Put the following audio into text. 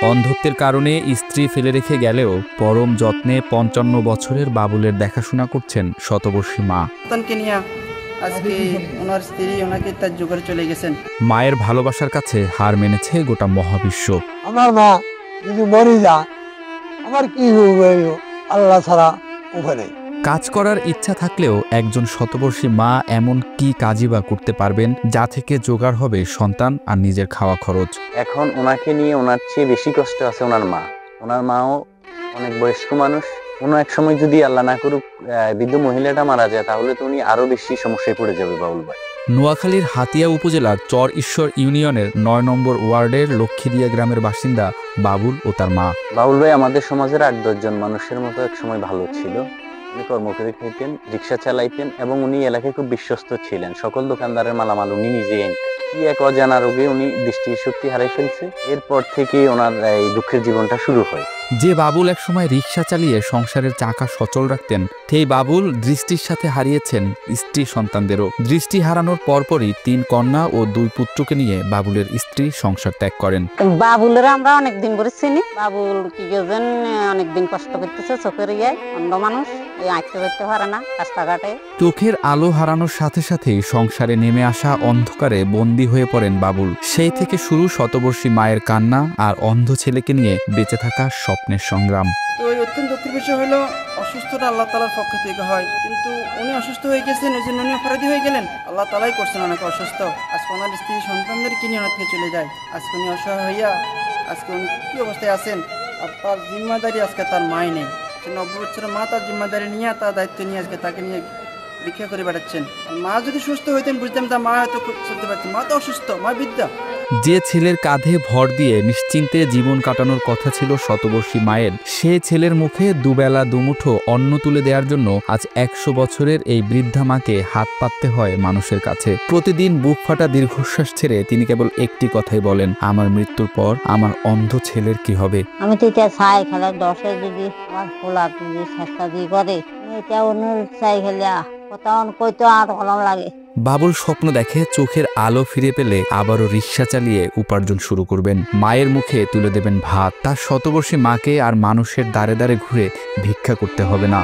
অন্ধত্বের কারণে স্ত্রী ফেলে রেখে গেলেও পরম যত্নে ৫৫ বছরের বাবুলের দেখাশোনা করছেন শতবর্ষী মা। আজকে ওনার স্ত্রী ওনাকে তার জোগাড় চলে গেছেন। মায়ের ভালোবাসার কাছে হার মেনেছে গোটা মহাবিশ্ব। আমার মা যদি মরে যায় আমার কি হবে, আল্লাহ ছাড়া উপায় নেই। কাজ করার ইচ্ছা থাকলেও একজন শতবর্ষী মা এমন কি কাজই বা করতে পারবেন যা থেকে জোগাড় হবে সন্তান আর নিজের খাওয়া খরচ। এখন ওনাকে নিয়ে ওনার চেয়ে বেশি কষ্ট আছে ওনার মা। ওনার মাও অনেক বয়স্ক মানুষ। কোনো এক সময় যদি আল্লাহ না করুক বৃদ্ধ মহিলাটা মারা যায়, তাহলে তো উনি আরো বেশি সমস্যায় পড়ে যাবে বাউল ভাই। নোয়াখালীর হাতিয়া উপজেলার চর ঈশ্বর ইউনিয়নের ৯ নম্বর ওয়ার্ডের লক্ষ্মীদিয়া গ্রামের বাসিন্দা বাবুল ও তার মা। বাউল ভাই আমাদের সমাজের ৮-১০ জন মানুষের মতো এক সময় ভালো ছিল। উনি কর্ম করে খাইতেন, রিক্সা চালাইতেন এবং উনি এলাকায় খুব বিশ্বস্ত ছিলেন। সকল দোকানদারের মালামাল উনি নিজেই আনতেন। কি এক অজানা রোগে উনি দৃষ্টিশক্তি হারাই ফেলছে। এরপর থেকে ওনার এই দুঃখের জীবনটা শুরু হয়। যে বাবুল একসময় রিক্সা চালিয়ে সংসারের চাকা সচল রাখতেন, সেই বাবুল দৃষ্টির সাথে হারিয়েছেন স্ত্রী সন্তানদেরও। দৃষ্টি হারানোর পরপরই ৩ কন্যা ও ২ পুত্রকে নিয়ে বাবুলের স্ত্রী সংসার ত্যাগ করেন। বাবুলের আমরা অনেকদিন করে চিনি। বাবুল কি গেছেন অনেকদিন কষ্ট করতেছে, চোখের ইয়ে অন্ধ মানুষ, আঁকতে করতে পারে না রাস্তাঘাটে। চোখের আলো হারানোর সাথে সাথেই সংসারে নেমে আসা অন্ধকারে বন্দী হয়ে পড়েন বাবুল। সেই থেকে শুরু শতবর্ষী মায়ের কান্না আর অন্ধ ছেলেকে নিয়ে বেঁচে থাকা স্বপ্নের সংগ্রাম। তো অত্যন্ত দুঃখের বিষয় হলো অসুস্থতা আল্লাহ তাআলার পক্ষ থেকে হয়, কিন্তু উনি অসুস্থ হয়ে গেছেন, ওই জন্য উনি অপরাধী হয়ে গেলেন। আল্লাহ তাআলাই করছেন ওনাকে অসুস্থ। আজকে ওনার স্ত্রী সন্তানদেরকে নিয়ে ওনার থেকে চলে যায়। আজকে উনি অসহায় হইয়া আজকে উনি কী অবস্থায় আছেন, আর তার জিম্মাদারি আজকে তার মাই নেই। ৯০ বছরের মা তার জিম্মাদারি নিয়ে, তার দায়িত্ব নিয়ে আজকে তাকে নিয়ে ভিক্ষা করে বেড়াচ্ছেন। আর মা যদি সুস্থ হইতেন বুঝতাম তার মা হয়তো চলতে পারতেন। মা তো অসুস্থ, মা বৃদ্ধা। যে ছেলের কাঁধে ভর দিয়ে নিশ্চিন্তে জীবন কাটানোর কথা ছিল শতবর্ষী মায়ের, সে ছেলের মুখে দুবেলা দুমুঠো অন্ন তুলে দেওয়ার জন্য আজ ১০০ বছরের এই বৃদ্ধা মাকে হাত পাততে হয় মানুষের কাছে। প্রতিদিন বুক ফাটা দীর্ঘশ্বাস ছেড়ে তিনি কেবল একটি কথাই বলেন, আমার মৃত্যুর পর আমার অন্ধ ছেলের কি হবে। আমি তো এটা চাই খেলা ১০-এ যদি আমার খোলা যদি চেষ্টা দিয়ে করে, এটা অন্য চাই খেলা কথা কইতো আর ভালো লাগে। বাবুল স্বপ্ন দেখে চোখের আলো ফিরে পেলে আবারও রিক্সা চালিয়ে উপার্জন শুরু করবেন, মায়ের মুখে তুলে দেবেন ভাত। তার শতবর্ষী মাকে আর মানুষের দ্বারে দ্বারে ঘুরে ভিক্ষা করতে হবে না।